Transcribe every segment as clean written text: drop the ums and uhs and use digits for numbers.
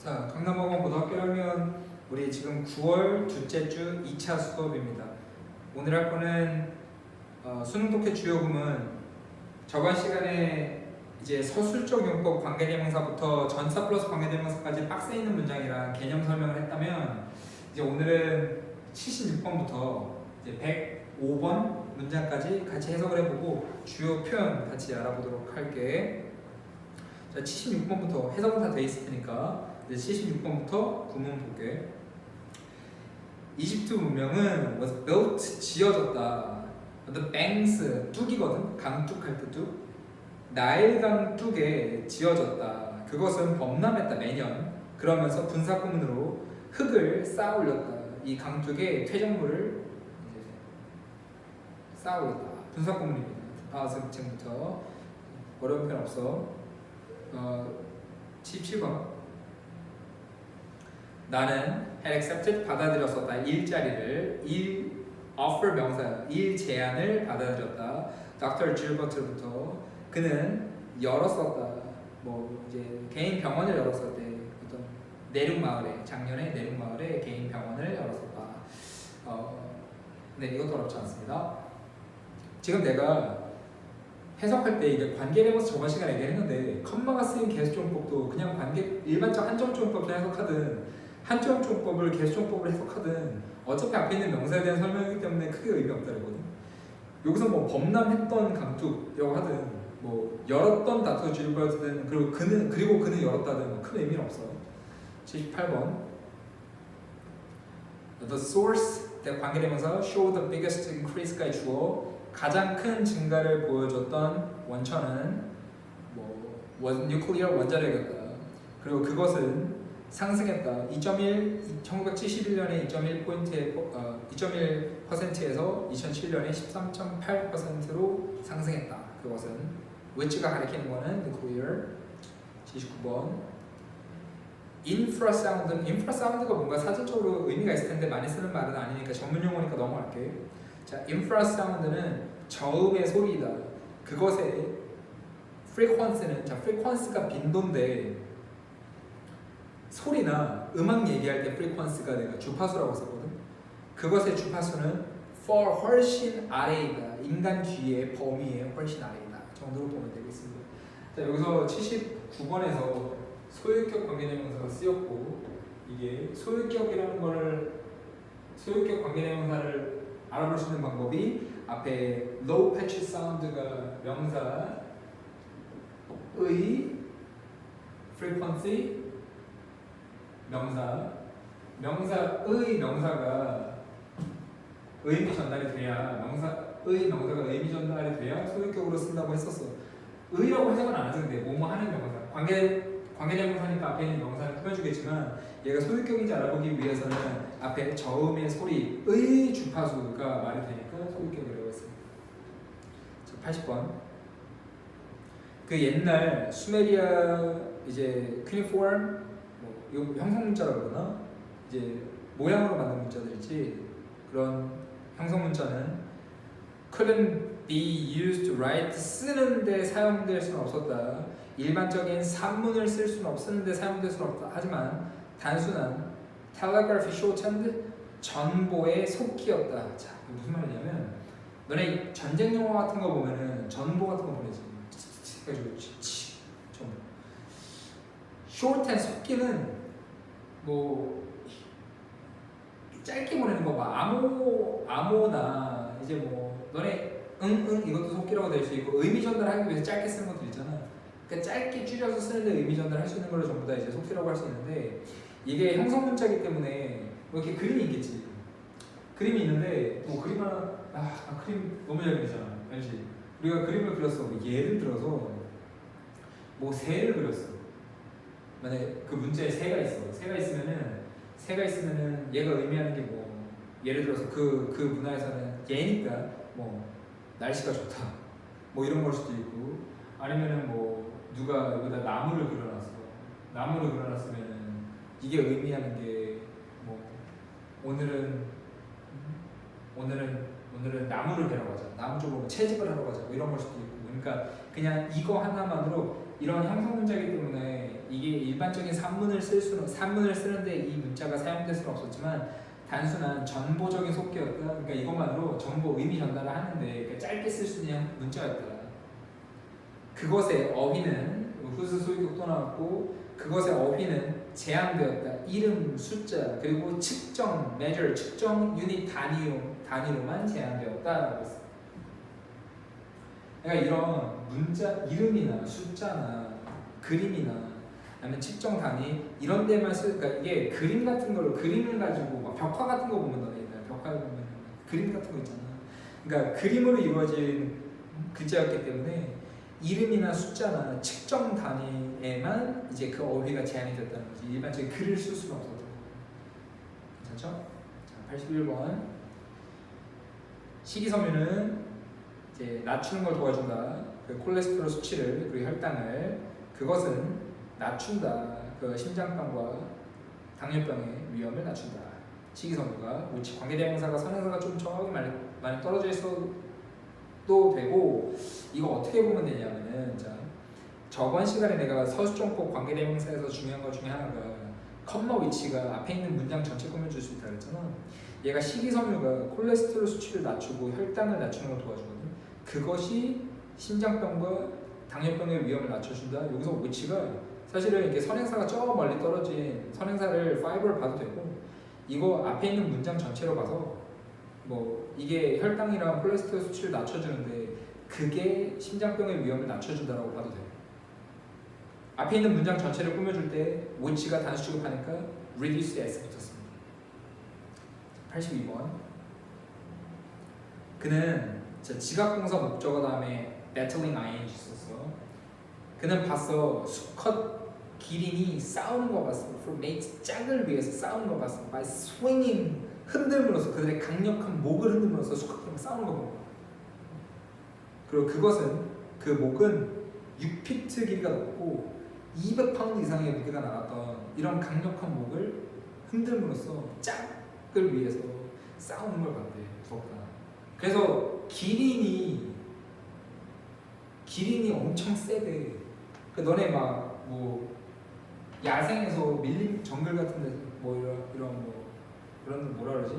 자, 강남학원 고등학교 1학년 우리 지금 9월 둘째 주 2차 수업입니다. 오늘 할 거는 수능 독해 주요 구문 저번 시간에 이제 서술적 용법 관계대명사부터 전사 플러스 관계대명사까지 박스에 있는 문장이랑 개념 설명을 했다면 이제 오늘은 76번부터 이제 105번 문장까지 같이 해석을 해보고 주요 표현 같이 알아보도록 할게. 자, 76번부터 해석은 다 돼 있을 테니까 이제 76번부터 구문 볼게. 이집트 문명은 was built 지어졌다. The banks 뚝이거든. 강뚝할 때 뚝. 나일강 뚝에 지어졌다. 그것은 범람했다 매년. 그러면서 분사 구문으로 흙을 쌓아 올렸다. 이 강뚝에 퇴적물을 이제 쌓아 올렸다. 분사 구문입니다. 파생부터 어려운 표현 없어. 17번. 나는 had accepted 받아들였었다. 일자리를 offer 명사 일 제안을 받아들였다. Dr. Gilbert부터 그는 열었었다. 뭐 이제 개인 병원을 열었을 때 어떤 내륙 마을에 작년에 내륙 마을에 개인 병원을 열었었다. 네, 이것도 어렵지 않습니다. 지금 내가 해석할 때 이게 관계대명사 저번 시간에 얘기했는데 컴마가 쓰인 계수종법도 그냥 일반적 한정종법을 해석하든 한정종법을 계수종법을 해석하든 어차피 앞에 있는 명사에 대한 설명이기 때문에 크게 의미 없다거든. 여기서 뭐 범람했던 강뚝이라고 하든 뭐 열었던 닥터 질버트든 그리고 그는 열었다든 뭐 큰 의미는 없어. 78번. The source 관계대명사 show the biggest increase가 주어 가장 큰 증가를 보여줬던 원천은 뭐 nuclear 원자력이었다. 그리고 그것은 상승했다. 1971년에 2.1%에서 2007년에 13.8%로 상승했다. 그것은 which가 가리키는 거는 nuclear. 79번. 인프라사운드가 뭔가 사전적으로 의미가 있을 텐데 많이 쓰는 말은 아니니까 전문 용어니까 넘어갈게. 자, 인프라사운드는 저음의 소리이다. 그것의 frequency는 frequency가 빈도인데 소리나 음악 얘기할 때 frequency가 내가 주파수라고 쓰거든. 그것의 주파수는 for 훨씬 아래이다. 인간 귀의 범위의 훨씬 아래이다. 정도로 보면 되겠습니다. 자, 여기서 79번에서 소유격 관계대명사가 쓰였고 이게 소유격 관계대명사를 알아볼 수 있는 방법이 앞에 low pitch sound가 명사의 frequency 명사의 명사가 의미 전달이 돼야 명사가 의미 전달이 돼야 소유격으로 쓴다고 했었어. 의라고 해석은 안 하는데 뭐뭐 하는 명사 관계대명사니까 앞에 있는 명사를 꾸며주겠지만 얘가 소유격인지 알아보기 위해서는 앞에 저음의 소리의 주파수가 말이 되니까 소유격이라고 했습니다. 80번. 그 옛날 수메리아 이제 큐니폼 이거 형성 문자라고 그러나 이제 모양으로 만든 문자들이지 그런 형성 문자는 couldn't be used to write 쓰는데 사용될 수는 없었다. 일반적인 산문을 쓸 수는 없었는데 사용될 수는 없다. 하지만 단순한 telegraphy shorthand 전보의 속기였다. 자, 무슨 말이냐면 너네 전쟁 영화 같은 거 보면은 전보 같은 거 보내지. 해가지고 전보. shorthand 속기는 뭐 짧게 보내는 거 봐. 암호나 이제 뭐 너네 이것도 속기라고 될 수 있고 의미 전달하기 위해서 짧게 쓰는 것들 있잖아. 그러니까 짧게 줄여서 쓰는데 의미 전달할 수 있는 걸 전부 다 이제 속기라고 할 수 있는데 이게 형성 문자이기 때문에 뭐 이렇게 그림이 있겠지. 그림이 있는데 뭐 그림 하나 그림 너무 잘 그리잖아. 알지? 우리가 그림을 그렸어. 예를 들어서 뭐 새를 그렸어. 만약에 그 문자에 새가 있어. 새가 있으면은 얘가 의미하는 게 뭐 예를 들어서 그 문화에서는 얘니까 뭐 날씨가 좋다. 뭐 이런 걸 수도 있고 아니면은 뭐 누가 여기다 나무를 그려놨어. 나무를 그려놨으면은 이게 의미하는 게 뭐 오늘은 나무를 베러 가자. 나무 쪽으로 채집을 하러 가자. 뭐 이런 걸 수도 있고. 그러니까 그냥 이거 하나만으로 이런 형성 문자이기 때문에 이게 일반적인 산문을 쓰는데 이 문자가 사용될 수는 없었지만 단순한 전보적인 속기였다. 그러니까 이것만으로 정보 의미 전달을 하는데 그러니까 짧게 쓸 수 있는 문자였다. 그것의 어휘는 후스 소유격 또 나왔고 그것의 어휘는 제한되었다. 이름, 숫자 그리고 측정, measure, 측정 유닛 단위로만 제한되었다라고 했어요. 그러니까 이런 문자 이름이나 숫자나 그림이나 아니면 측정 단위 이런 데만 그러니까 이게 그림 같은 걸로 그림을 가지고 막 벽화 같은 거 보면 너네 벽화에 보면 그림 같은 거 있잖아. 그러니까 그림으로 이루어진 글자였기 때문에 이름이나 숫자나 측정 단위에만 이제 그 어휘가 제한이 됐다는 거지. 일반적인 글을 쓸 수는 없었던 거예요. 괜찮죠? 자, 81번 식이섬유는 이제 낮추는 걸 도와준다. 그 콜레스테롤 수치를 그리고 혈당을 그것은 낮춘다. 그 심장병과 당뇨병의 위험을 낮춘다. 식이섬유가 우치 관계대명사가 선행사가 좀 정확히 많이 떨어져 있어도 되고 이거 어떻게 보면 되냐면은 자 저번 시간에 내가 서술정법 관계대명사에서 중요한 것 중에 하나가 컴마 위치가 앞에 있는 문장 전체 꾸며줄 수 있다 그랬잖아. 얘가 식이섬유가 콜레스테롤 수치를 낮추고 혈당을 낮추는 걸 도와주거든. 그것이 심장병과 당뇨병의 위험을 낮춰준다. 여기서 위치가 사실은 이렇게 선행사가 저 멀리 떨어진 선행사를 5를 봐도 되고 이거 앞에 있는 문장 전체로 봐서 뭐 이게 혈당이랑 콜레스테롤 수치를 낮춰주는데 그게 심장병의 위험을 낮춰준다라고 봐도 돼요. 앞에 있는 문장 전체를 꾸며줄 때 which가 단수 취급하니까 reduce s 붙었습니다. 82번 그는 지각공사 목적어 다음에 battling ing 썼어. 그는 봤어. 수컷 기린이 싸우는 거 봤어. For mate 짝을 위해서 싸우는 거 봤어. By swinging 흔들므로써 그들의 강력한 목을 흔들므로써 수컷들과 싸우는 거 보고. 그리고 그것은 그 목은 6피트 길이가 높고 200파운드 이상의 무게가 나갔던 이런 강력한 목을 흔들므로써 짝을 위해서 싸우는 걸 봤대. 부럽다. 그래서 기린이 엄청 세대. 그 너네 막 뭐 야생에서 밀림 정글 같은 데 뭐 이런 뭐 그런 뭐라 그러지?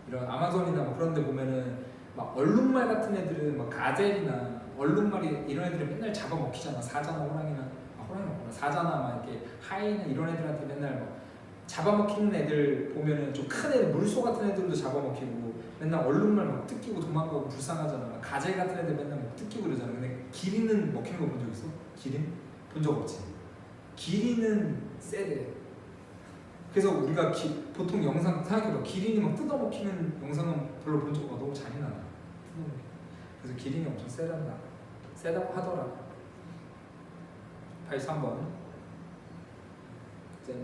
이런 아마존이나 뭐 그런 데 보면은 막 얼룩말 같은 애들은 막 가젤이나 얼룩말이 이런 애들은 맨날 잡아먹히잖아. 사자나 호랑이나 호랑이는 없구나. 사자나 막 이렇게 하이나 이런 애들한테 맨날 막 잡아먹히는 애들 보면은 좀 큰 애들 물소 같은 애들도 잡아먹히고 맨날 얼룩말 막 뜯기고 도망가고 불쌍하잖아. 가젤 같은 애들 맨날 막 뜯기고 그러잖아. 근데 기린은 먹히는 거 본 적 있어? 기린? 본 적 없지. 기린은 세대. 그래서 우리가 보통 영상 생각해봐. 기린이 막 뜯어먹히는 영상은 별로 본 적 없어. 너무 잔인하다. 그래서 기린이 엄청 세다고 하더라. 83번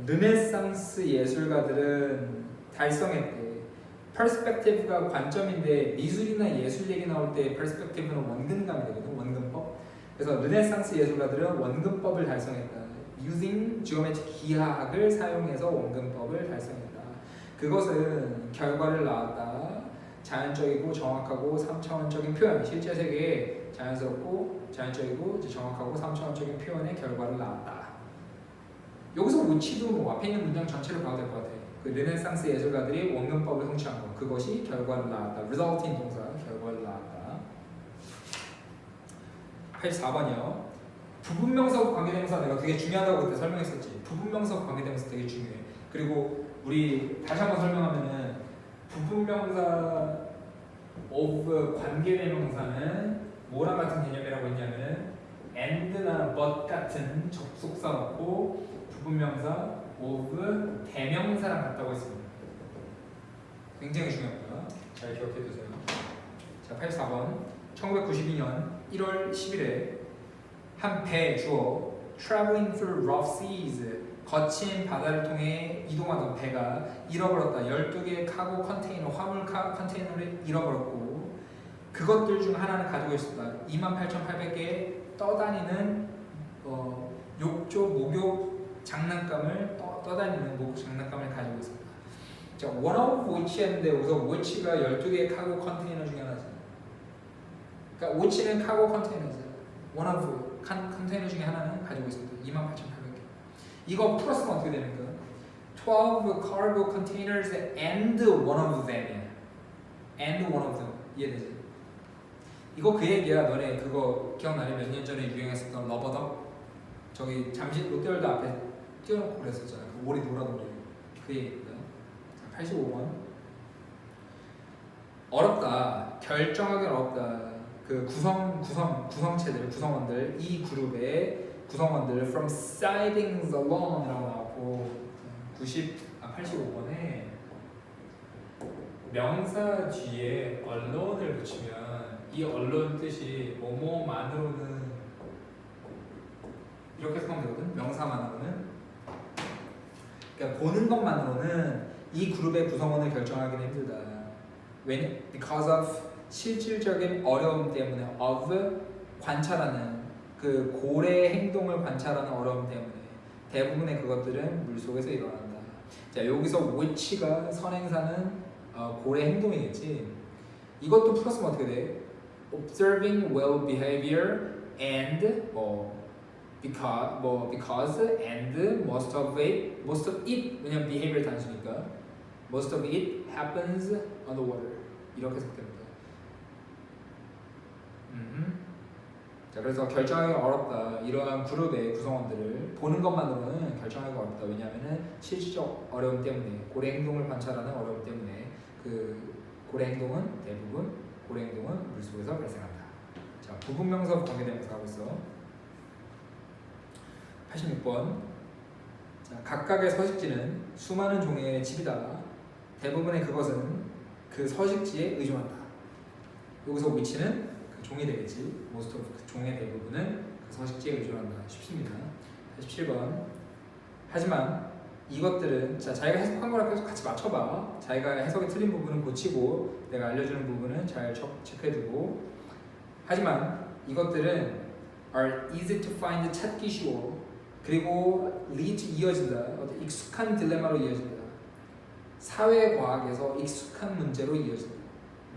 르네상스 예술가들은 달성했대. 퍼스펙티브가 관점인데 미술이나 예술 얘기 나올 때 퍼스펙티브는 원근감이 되거든. 원근법. 그래서 르네상스 예술가들은 원근법을 달성했다. Using geometric 기하학을 사용해서 원근법을 달성했다. 그것은 결과를 낳았다. 자연적이고 정확하고 3차원적인 표현, 실제 세계에 자연스럽고 자연적이고 정확하고 3차원적인 표현의 결과를 낳았다. 여기서 위치도 뭐 앞에 있는 문장 전체를 봐도 될 것 같아. 그 르네상스 예술가들이 원근법을 성취한 것, 그것이 결과를 낳았다. resulting 동사, 결과를 낳았다. 84번이요. 부분명사하고 관계대명사 내가 되게 중요하다고 그때 설명했었지. 부분명사하고 관계대명사 되게 중요해. 그리고 우리 다시 한번 설명하면은 부분명사 of 관계대명사는 뭐랑 같은 개념이라고 했냐면은 and나 but 같은 접속사 넣고 부분명사 of 대명사랑 같다고 했습니다. 굉장히 중요합니다. 잘 기억해 두세요. 자, 84번 1992년 1월 10일에 한 배 주어 traveling through rough seas 거친 바다를 통해 이동하던 배가 잃어버렸다. 12개의 카고 컨테이너, 화물 컨테이너를 잃어버렸고 그것들 중 하나는 가지고 있었다. 28,800개의 떠다니는 욕조, 목욕 장난감을 떠다니는 목욕 장난감을 가지고 있었다. 자, one of which 했는데 우선 which가 12개의 카고 컨테이너 중에 하나지. 그러니까 which는 카고 컨테이너지. one of 컨테이너 중에 하나는 가지고 있었다. 28,800개. 이거 플러스는 어떻게 됩니까? 12 cargo containers and one of them. and one of them. 이해되지? 이거 그 얘기야. 너네 그거 기억나니? 몇 년 전에 유행했었던 러버덕? 저기 잠시 롯데월드 앞에 띄워놓고 그랬었잖아. 그 오리 노라노리. 그 얘기입니다. 85번. 어렵다. 결정하기 어렵다. 그 구성체들, 구성원들, 이 그룹의 구성원들 from sidings alone이라고 나왔고 85번에 명사 뒤에 언론을 붙이면 이 언론 뜻이 뭐뭐만으로는 이렇게 해석하면 되거든. 명사만으로는. 그러니까 보는 것만으로는 이 그룹의 구성원을 결정하기는 힘들다. 왜? Because of 실질적인 어려움 때문에 of 관찰하는 그 고래 행동을 관찰하는 어려움 때문에 대부분의 그것들은 물속에서 일어난다. 자, 여기서 which가 선행사는 고래 행동이겠지. 이것도 플러스면 어떻게 돼? Observing well behavior and because and most of it 왜냐면 behavior 단수니까 most of it happens on the water 이렇게 해석됩니다. 자, 그래서 결정하기 어렵다. 이러한 그룹의 구성원들을 보는 것만으로는 결정하기 어렵다. 왜냐하면은 실질적 어려움 때문에 고래 행동을 관찰하는 어려움 때문에 그 고래 행동은 대부분 고래 행동은 물속에서 발생한다. 자, 부분명사 관계대명사 하고 있어. 86번. 자, 각각의 서식지는 수많은 종의 집이다. 대부분의 그것은 그 서식지에 의존한다. 여기서 위치는 그 종이 되겠지. most of 그 종의 대부분은 그 서식지에 의존한다. 쉽습니다. 87번. 하지만 이것들은 자, 자기가 해석한 거랑 계속 같이 맞춰봐. 자기가 해석이 틀린 부분은 고치고 내가 알려주는 부분은 잘 체크해두고. 하지만 이것들은 are easy to find, 찾기 쉬워. 그리고 lead 이어진다. 어떤 익숙한 딜레마로 이어진다. 사회과학에서 익숙한 문제로 이어진다.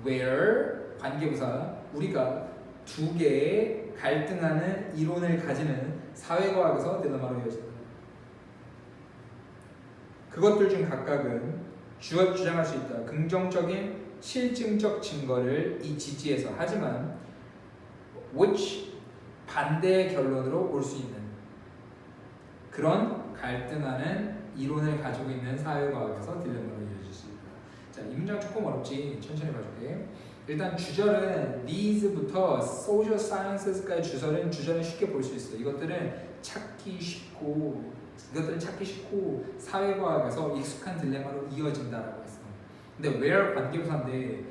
where 관계부사 우리가 두 개의 갈등하는 이론을 가지는 사회과학에서 딜레마로 이어진다. 그것들 중 각각은 주장할 수 있다. 긍정적인 실증적 증거를 이 지지에서 하지만 which 반대의 결론으로 올 수 있는 그런 갈등하는 이론을 가지고 있는 사회과학에서 딜레마로 이어질 수 있다. 자, 이 문장 조금 어렵지. 천천히 봐줄게. 일단 주절은 these부터 social sciences까지 주절은 쉽게 볼 수 있어. 이것들은 찾기 쉽고 사회과학에서 익숙한 딜레마로 이어진다라고 했어. 근데 where 관계부사인데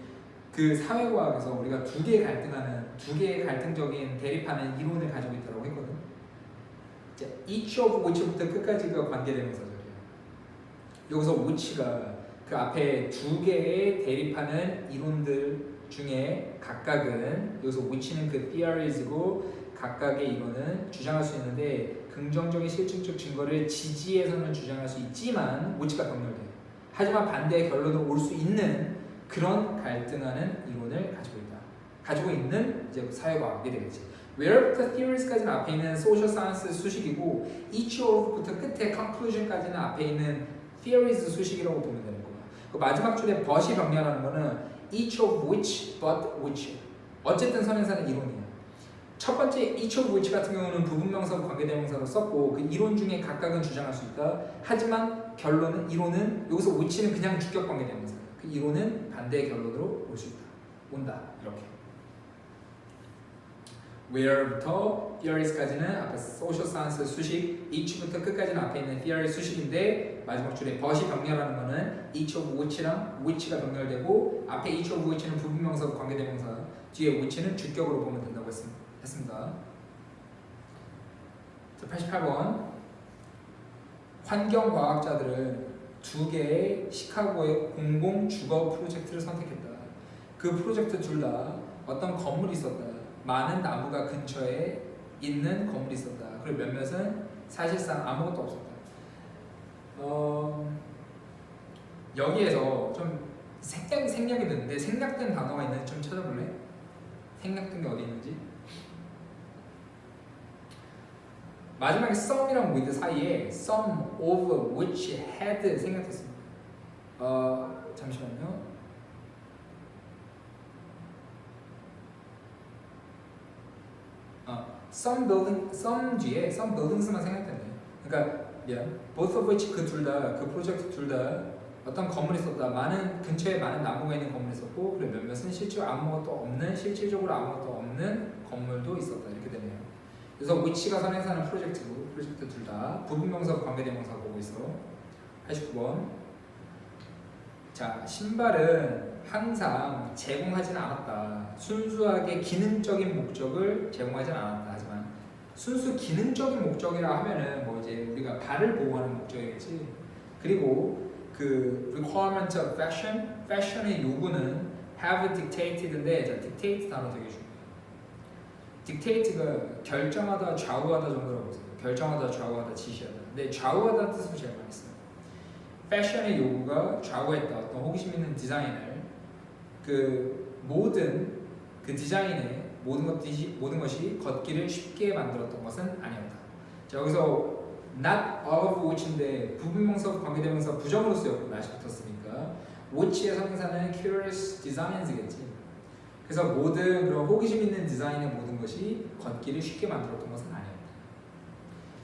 그 사회과학에서 우리가 두 개의 갈등적인 대립하는 이론을 가지고 있다고 했거든. 자, each of which부터 끝까지가 관계대명사절이야. 여기서 which가 그 앞에 두 개의 대립하는 이론들 중에 각각은 여기서 which는 그 theories고 각각의 이론은 주장할 수 있는데 긍정적인 실증적 증거를 지지해서는 주장할 수 있지만 which가 병렬돼. 하지만 반대의 결론으로 올 수 있는 그런 갈등하는 이론을 가지고 있는 이제 사회과학이 되겠지. where부터 theories까지는 앞에 있는 social science 수식이고 each of부터 끝에 conclusion까지는 앞에 있는 theories 수식이라고 보면 되는 거야. 그 마지막 줄에 but이 병렬하는 거는 each of which, but which. 어쨌든 선행사는 이론이야. 첫 번째 each of which 같은 경우는 부분명사로 관계대명사로 썼고 그 이론 중에 각각은 주장할 수 있다. 하지만 이론은 여기서 which는 그냥 주격 관계대명사. 그 이론은 반대의 결론으로 올 수 있다. 온다. 이렇게. where부터 theories까지는 앞에 social science 수식, each부터 끝까지는 앞에 있는 theory 수식인데 마지막 줄에 but이 병렬하는 거는 each of which랑 which가 병렬되고 앞에 each of which는 부분명사로 관계대명사, 뒤에 which는 주격으로 보면 된다고 했습니다. 88번. 환경과학자들은 두 개의 시카고의 공공 주거 프로젝트를 선택했다. 그 프로젝트 둘 다 어떤 건물이 있었다. 많은 나무가 근처에 있는 건물이 있었다. 그리고 몇몇은 사실상 아무것도 없었다. 여기에서 좀 생략이 됐는데 생략된 단어가 있는지 좀 찾아볼래? 생략된 게 어디 있는지? 마지막에 some이랑 with 사이에 some of which had 생략했습니다. 잠시만요. some building, some 뒤에 some buildings만 생략됐네요. 그러니까 both of which 그 둘 다, 그 프로젝트 둘 다 어떤 건물이 있었다. 근처에 많은 나무가 있는 건물이 있었고, 그리고 몇몇은 실질적으로 아무것도 없는 건물도 있었다. 이렇게 되네요. 그래서 which가 선행사는 프로젝트고, 프로젝트 둘 다 부분명사, 관계대명사 보고 있어. 89번. 자, 신발은 항상 제공하지는 않았다. 순수하게 기능적인 목적을 제공하지는 않았다. 하지만 순수 기능적인 목적이라 하면은 뭐 이제 우리가 발을 보호하는 목적이겠지. 그리고 그 requirement of fashion, fashion의 요구는 have dictated인데, 자, dictate 단어 되게 중요해요. dictate가 결정하다, 좌우하다 정도라고 해요. 결정하다, 좌우하다, 지시하다. 근데 좌우하다 뜻으로 제일 많이 써요. fashion의 요구가 좌우했다. 어떤 호기심 있는 디자인을 그 모든 그 디자인의 모든 것이 걷기를 쉽게 만들었던 것은 아니었다. 자, 여기서 not of which인데 부분명사, 관계대명사 부정으로 쓰였고 not이 붙었으니까 which의 선행사는 curious designs겠지. 그래서 모든 그런 호기심 있는 디자인의 모든 것이 걷기를 쉽게 만들었던 것은 아니었다.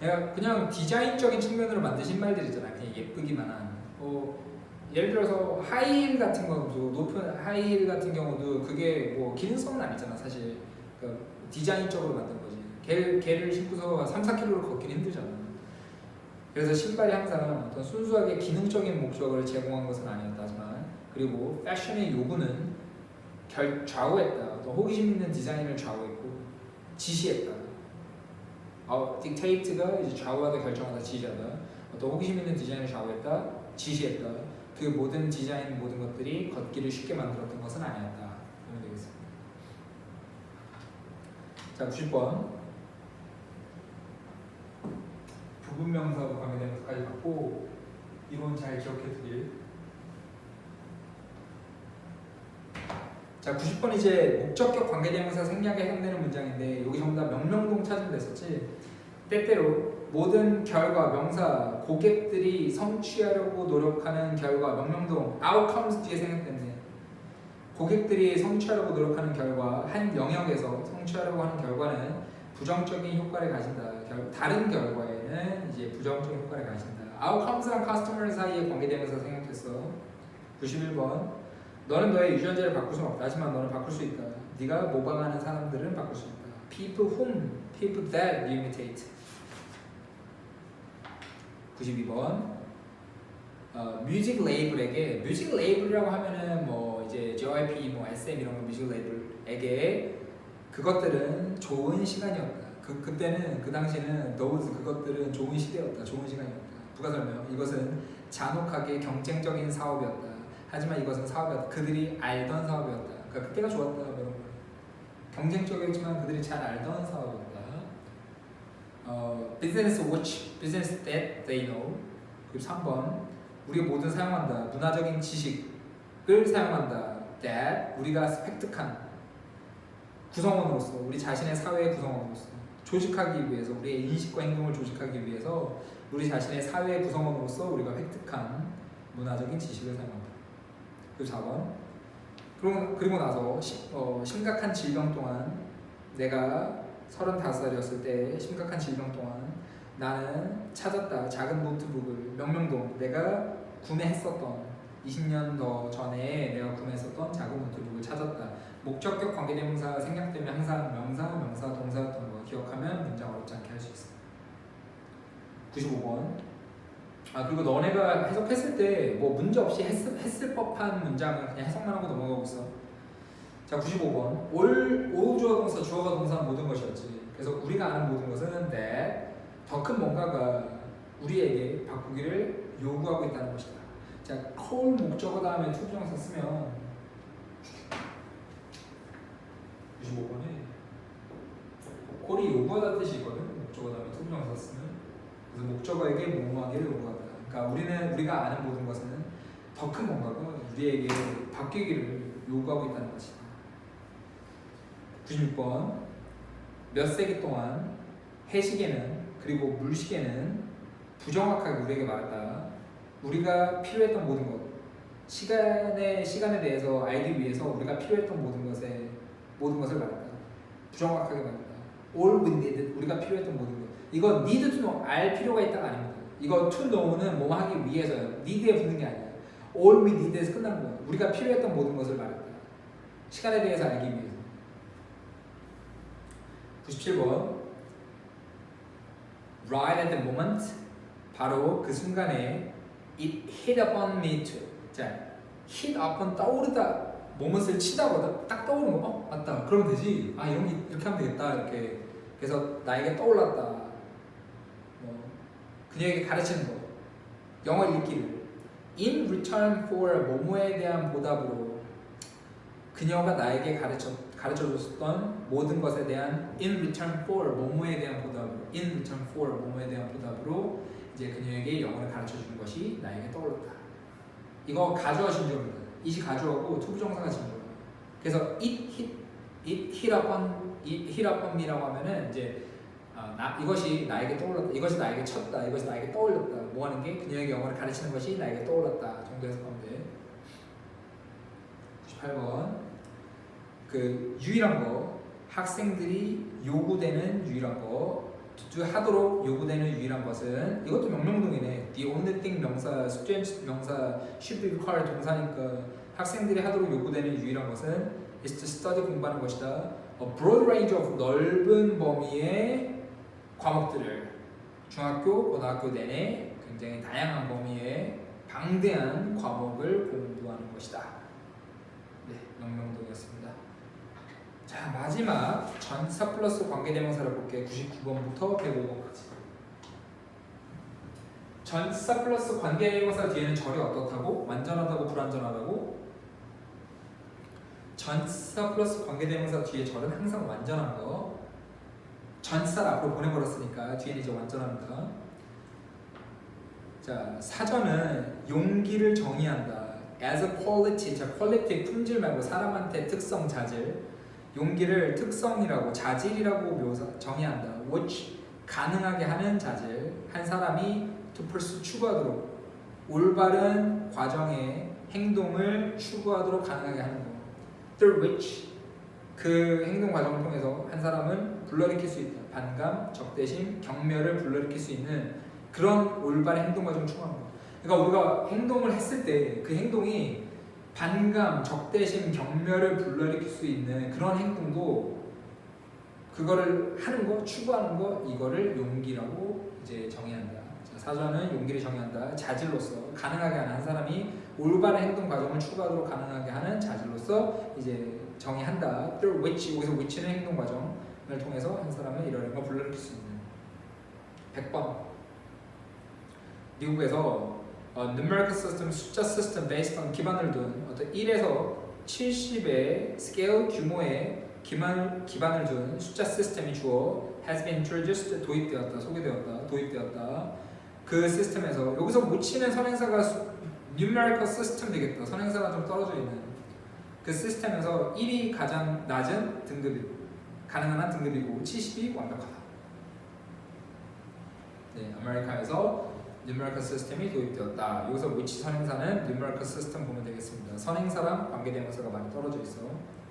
내가 그냥 디자인적인 측면으로 만든 신발들이잖아. 그냥 예쁘기만 한. 예를 들어서 하이힐 같은 경우도, 높은 하이힐 같은 경우도 그게 뭐 기능성은 아니잖아 사실. 그러니까 디자인적으로 만든 거지. 걔를 신고서 3-4km를 걷기는 힘들잖아. 그래서 신발이 항상 어떤 순수하게 기능적인 목적을 제공한 것은 아니었다지만, 그리고 패션의 요구는 좌우했다. 어떤 호기심 있는 디자인을 좌우했고 지시했다. dictate가 이제 좌우하다, 결정하다, 지시하다. 어떤 호기심 있는 디자인을 좌우했다, 지시했다. 그 모든 디자인, 모든 것들이 걷기를 쉽게 만들었던 것은 아니었다. 보면 되겠습니다. 자, 90번. 부분명사와 관계대명사까지 받고 이론 잘 기억해 두길. 자, 90번 이제 목적격 관계대명사 생략에 해당되는 문장인데, 여기 전부 다 명령동 찾으면 됐었지. 때때로 모든 결과, 명사, 고객들이 성취하려고 노력하는 결과, 명령동 outcomes 뒤에 생략됐네. 고객들이 성취하려고 노력하는 결과, 한 영역에서 성취하려고 하는 결과는 부정적인 효과를 가진다. 다른 결과에는 이제 부정적인 효과를 가진다. outcomes랑 customer 사이에 관계되면서 생략됐어. 91번. 너는 너의 유전자를 바꿀 수는 없다. 하지만 너는 바꿀 수 있다. 네가 모방하는 사람들은 바꿀 수 있다. People that you imitate. 92번. 뮤직 레이블에게, 뮤직 레이블이라고 하면은 뭐 이제 JYP, 뭐 SM 이런 거 뮤직 레이블에게 그것들은 좋은 시간이었다. 그때는 그 당시에는 그것들은 좋은 시대였다. 좋은 시간이었다. 누가 설명? 이것은 잔혹하게 경쟁적인 사업이었다. 하지만 이것은 사업이었다. 그들이 알던 사업이었다. 그러니까 그때가 좋았다. 뭐 이런 거. 경쟁적이었지만 그들이 잘 알던 사업이었다. business that they know. 그리고 3번. 우리가 모두 사용한다. 문화적인 지식을 사용한다. that 우리가 획득한 구성원으로서, 우리 자신의 사회의 구성원으로서 조직하기 위해서, 우리의 인식과 행동을 조직하기 위해서 우리 자신의 사회의 구성원으로서 우리가 획득한 문화적인 지식을 사용한다. 그리고 4번. 그리고 나서 심각한 질병 동안, 내가 35살이었을 때 심각한 질병 동안 나는 찾았다. 작은 노트북을, 명령동 내가 구매했었던 20년 더 전에 내가 구매했었던 작은 노트북을 찾았다. 목적격 관계대명사 생략되면 항상 명사, 동사였던 거 기억하면 문장 어렵지 않게 할 수 있어. 95번. 그리고 너네가 해석했을 때 뭐 문제 없이 했을 법한 문장은 그냥 해석만 하고 넘어가고 있어. 자, 95번. all 주어 동사, 주어가 동사는 모든 것이었지. 그래서 우리가 아는 모든 것은 that 더 큰 뭔가가 우리에게 바꾸기를 요구하고 있다는 것이다. 자, call 목적어 다음에 to 부정사 쓰면 95번에 call이 요구하다는 뜻이 있거든. 목적어 다음에 to 부정사 쓰면. 그래서 목적어에게 뭐뭐하기를 요구한다. 그러니까 우리가 아는 모든 것은 더 큰 뭔가가 우리에게 바뀌기를 요구하고 있다는 것이다. 96번. 몇 세기 동안 해시계는 그리고 물시계는 부정확하게 우리에게 말했다. 우리가 필요했던 모든 것, 시간에 대해서 알기 위해서 우리가 필요했던 모든 것을 말했다. 부정확하게 말했다. All we needed, 우리가 필요했던 모든 것. 이거 need to know, 알 필요가 있다가 아닙니다. 이거 to know는 뭐 하기 위해서요. need에 붙는 게 아니야. All we need에서 끝나는 거야. 우리가 필요했던 모든 것을 말했다. 시간에 대해서 알기 위해서. 97번. Right at the moment, 바로 그 순간에 it hit upon me too. 자, hit upon 떠오르다. 모ment을 치다보다 딱 떠오르는 거. 맞다. 그러면 되지. 아, 이렇게 하면 되겠다. 이렇게. 그래서 나에게 떠올랐다. 그녀에게 가르치는 거. 영어 읽기를. In return for 뭐뭐에 대한 보답으로 그녀가 나에게 가르쳐줬던 모든 것에 대한 in return for 뭐뭐에 대한 보답으로 in return for 뭐뭐에 대한 보답으로 이제 그녀에게 영어를 가르쳐준 것이 나에게 떠올랐다. 이거 가주어 진조입니다. 이시 가주어고 투부정사가 진조예요. 그래서 it hit upon me라고 하면은 이제 이것이 나에게 떠올랐다. 이것이 나에게 쳤다. 이것이 나에게 떠올렸다. 뭐 하는 게 그녀에게 영어를 가르치는 것이 나에게 떠올랐다. 정도 해석하면 돼. 98번. 그 유일한 거, 학생들이 요구되는 유일한 거, 하도록 요구되는 유일한 것은 이것도 명령동이네. The only thing 명사, student 명사, should be required 동사니까 학생들이 하도록 요구되는 유일한 것은 is to study 공부하는 것이다. A broad range of 넓은 범위의 과목들을 중학교, 고등학교 내내 굉장히 다양한 범위의 방대한 과목을 공부하는 것이다. 네, 명령동이었습니다. 자, 마지막 전사 플러스 관계대명사를 볼게. 99번부터 105번까지. 전사 플러스 관계대명사 뒤에는 절이 어떻다고? 완전하다고 불완전하다고? 전사 플러스 관계대명사 뒤에 절은 항상 완전한 거. 전사를 앞으로 보내버렸으니까 뒤에는 이제 완전합니다. 자, 사전은 용기를 정의한다. as a quality, 자, quality 품질 말고 사람한테 특성, 자질. 용기를 특성이라고, 자질이라고 정의한다. which 가능하게 하는 자질. 한 사람이 to pursue 추구하도록 올바른 과정의 행동을 추구하도록 가능하게 하는 거. through which 그 행동 과정을 통해서 한 사람은 불러일으킬 수 있다. 반감, 적대심, 경멸을 불러일으킬 수 있는 그런 올바른 행동 과정을 추구하는 거. 그러니까 우리가 행동을 했을 때 그 행동이 반감, 적대심, 경멸을 불러일으킬 수 있는 그런 행동도 그거를 하는 거, 추구하는 거, 이거를 용기라고 이제 정의한다. 사전은 용기를 정의한다. 자질로서 가능하게 하는 한 사람이 올바른 행동 과정을 추구하도록 가능하게 하는 자질로서 이제 정의한다. through which, 여기서 which는 행동 과정을 통해서 한 사람은 이런 걸 불러일으킬 수 있는. 100번. 미국에서 numerical system, 숫자 시스템 based on 기반을 둔 어떤 1에서 70의 스케일 규모의 기반을 둔 숫자 시스템이 주어 has been introduced, 도입되었다, 소개되었다, 도입되었다. 그 시스템에서 여기서 묻히는 선행사가 numerical system 되겠다. 선행사가 좀 떨어져 있는 그 시스템에서 1이 가장 낮은 등급이고 가능한 한 등급이고 70이 완벽하다. 네, 아메리카에서 numerical 시스템이 도입되었다. 여기서 which 선행사는 numerical 시스템 보면 되겠습니다. 선행사랑 관계대명사가 많이 떨어져 있어.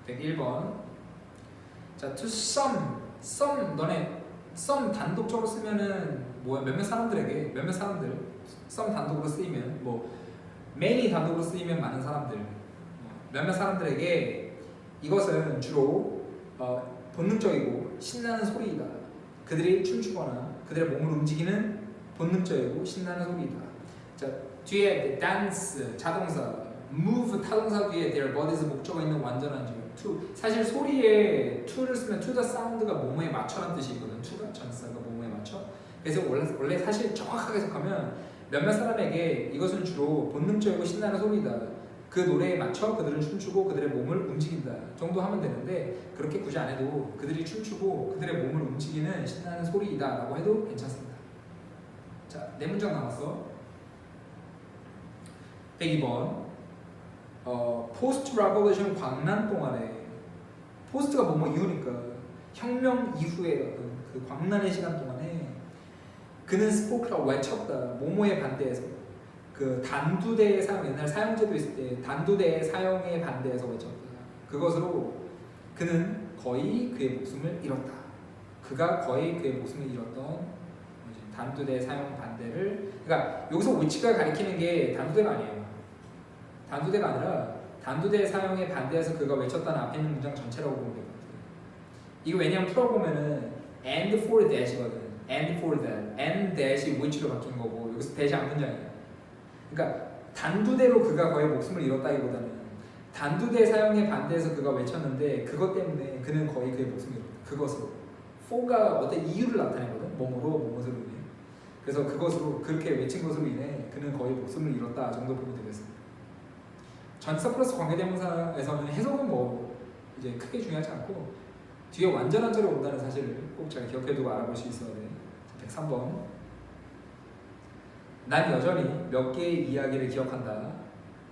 101번. 자, to some 너네 some 단독적으로 쓰면은 뭐야? 몇몇 사람들 some 단독으로 쓰이면 뭐 many 단독으로 쓰이면 많은 사람들. 몇몇 사람들에게 이것은 주로 본능적이고 신나는 소리이다. 그들이 춤추거나 그들의 몸을 움직이는 본능적이고 신나는 소리이다. 자, 뒤에 dance 자동사, move 타동사 뒤에 their bodies 목적어 있는 완전한 줄. to 사실 소리에 to를 쓰면 to the sound가 뭐뭐에 맞춰라는 뜻이 있거든. to가 전사가 뭐뭐에 맞춰. 그래서 원래 사실 정확하게 해석하면 몇몇 사람에게 이것은 주로 본능적이고 신나는 소리이다. 그 노래에 맞춰 그들은 춤추고 그들의 몸을 움직인다 정도 하면 되는데 그렇게 굳이 안 해도 그들이 춤추고 그들의 몸을 움직이는 신나는 소리이다 라고 해도 괜찮습니다. 자, 4문장 남았어. 102번. 포스트 레볼루션 광란 동안에 포스트가 뭐뭐 이후니까 혁명 이후에 어떤 그 광란의 시간 동안에 그는 spoke라고 외쳤다. 뭐뭐에 반대해서. 그 단두대의 사용, 옛날 사용제도 있을 때 단두대의 사용에 반대해서 외쳤다. 그것으로 그는 거의 그의 목숨을 잃었다. 그가 거의 그의 목숨을 잃었던 단두대 사용 반대를, 그러니까 여기서 which가 가리키는 게 단두대가 아니에요. 단두대가 아니라 단두대 사용에 반대해서 그가 외쳤다는 앞에 있는 문장 전체라고 보면 될 것 같아요. 이거 왜냐면 풀어보면은 and for that이거든. and for that, and that이 which로 바뀐 거고 여기서 that이 안 문장이에요. 그러니까 단두대로 그가 거의 목숨을 잃었다기보다는 단두대 사용에 반대해서 그가 외쳤는데 그것 때문에 그는 거의 그의 목숨을 잃었다. 그것으로 for가 어떤 이유를 나타내거든. 뭐뭐로 뭐뭐로 인해. 그래서 그것으로 그렇게 외친 것으로 인해 그는 거의 목숨을 잃었다 정도 보면 되겠습니다. 전치사 플러스 관계대명사에서는 해석은 뭐 이제 크게 중요하지 않고 뒤에 완전한 절이 온다는 사실을 꼭 잘 기억해두고 알아볼 수 있어야 돼. 103번. 난 여전히 몇 개의 이야기를 기억한다.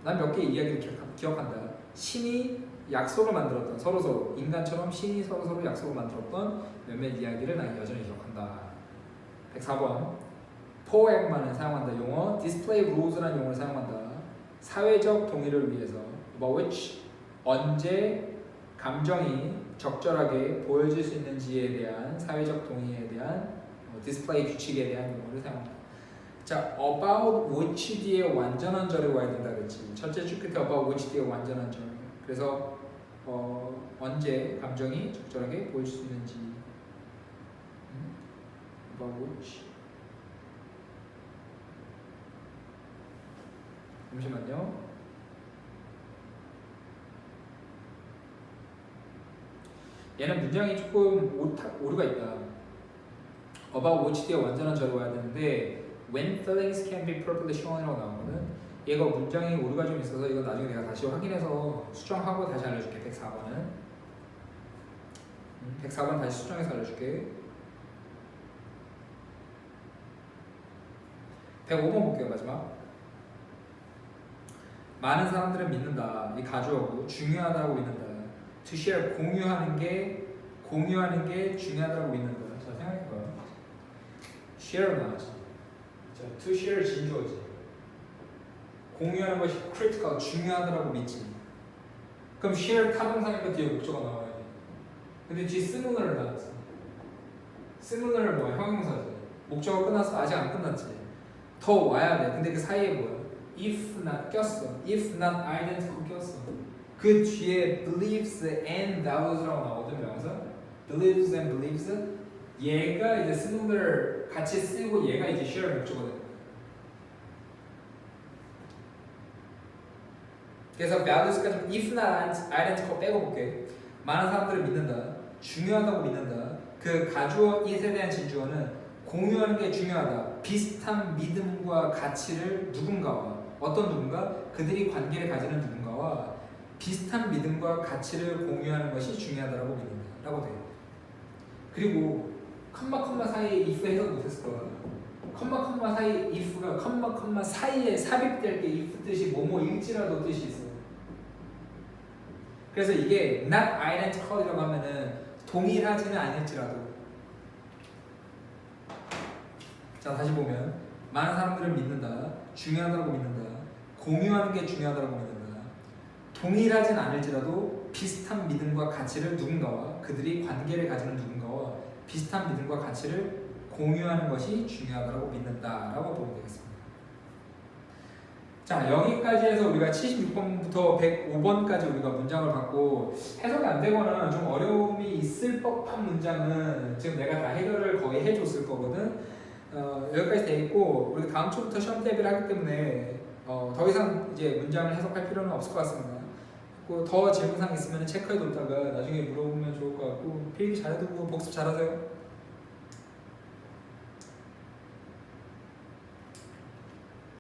난 몇 개의 이야기를 기억한다. 신이 약속을 만들었던 서로서로 인간처럼 신이 서로서로 약속을 만들었던 몇몇 이야기를 난 여전히 기억한다. 104번. 포획만을 사용한다. 용어 display rules라는 용어를 사용한다. 사회적 동의를 위해서 about which 언제 감정이 적절하게 보여질 수 있는지에 대한 사회적 동의에 대한 디스플레이 규칙에 대한 용어를 사용한다. 자, about which 뒤에 완전한 절을 와야 된다 그랬지. 첫째 줄 끝에 about which 뒤에 완전한 절. 그래서 언제 감정이 적절하게 보일 수 있는지. about which. 잠시만요. 얘는 문장이 조금 오류가 있다. about which 뒤에 완전한 절을 와야 되는데 when feelings can be properly shown이라고 나오거든. 얘가 문장이 오류가 좀 있어서 이건 나중에 내가 다시 확인해서 수정하고 다시 알려줄게. 104번은 104번 다시 수정해서 알려줄게. 105번 볼게요. 마지막. 많은 사람들은 믿는다. 이 가주어고 중요하다고 믿는다. to share 공유하는 게 중요하다고 믿는다. 자, 생각해봐. share 나왔지. 자, to share 진주어지. 공유하는 것이 critical 중요하다고 믿지. 그럼 share 타동사니까 뒤에 목적어 나와야지. 근데 뒤에 similar 나왔어. similar 뭐야? 형용사지. 목적어 끝났어. 아직 안 끝났지. 더 와야 돼. 근데 그 사이에 뭐야? if not 꼈어. if not identical 꼈어. 그 뒤에 believes and thous라고 나오거든. 명사. believes and believes. 얘가 이제 similar 같이 쓰고 얘가 이제 share 목적어거든. 그래서 values까지 if not identical 빼고 볼게. 많은 사람들을 믿는다. 중요하다고 믿는다. 그 가주어 it에 대한 진주어는 공유하는 게 중요하다. 비슷한 믿음과 가치를 누군가와 어떤 누군가 그들이 관계를 가지는 누군가와 비슷한 믿음과 가치를 공유하는 것이 중요하다고 믿는다 라고 돼요. 그리고 컴마 사이에 if 해석 못했을 거야. 컴마 사이에 if가 컴마 사이에 삽입될 게 if 뜻이 뭐뭐일지라도 뜻이 있어. 그래서 이게 not identical이라고 하면은 동일하지는 않을지라도. 자, 다시 보면 많은 사람들을 믿는다. 중요하다고 믿는다. 공유하는 게 중요하다고 믿는다. 동일하진 않을지라도 비슷한 믿음과 가치를 누군가와 그들이 관계를 가지는 누군가와 비슷한 믿음과 가치를 공유하는 것이 중요하다고 믿는다라고 보면 되겠습니다. 자, 여기까지 해서 우리가 76번부터 105번까지 우리가 문장을 받고 해석이 안 되거나 좀 어려움이 있을 법한 문장은 지금 내가 다 해결을 거의 해줬을 거거든. 여기까지 돼 있고 우리가 다음 주부터 시험 대비를 하기 때문에 더 이상 이제 문장을 해석할 필요는 없을 것 같습니다. 더 질문사항 있으면 체크해뒀다가 나중에 물어보면 좋을 것 같고 필기 잘해두고 복습 잘하세요.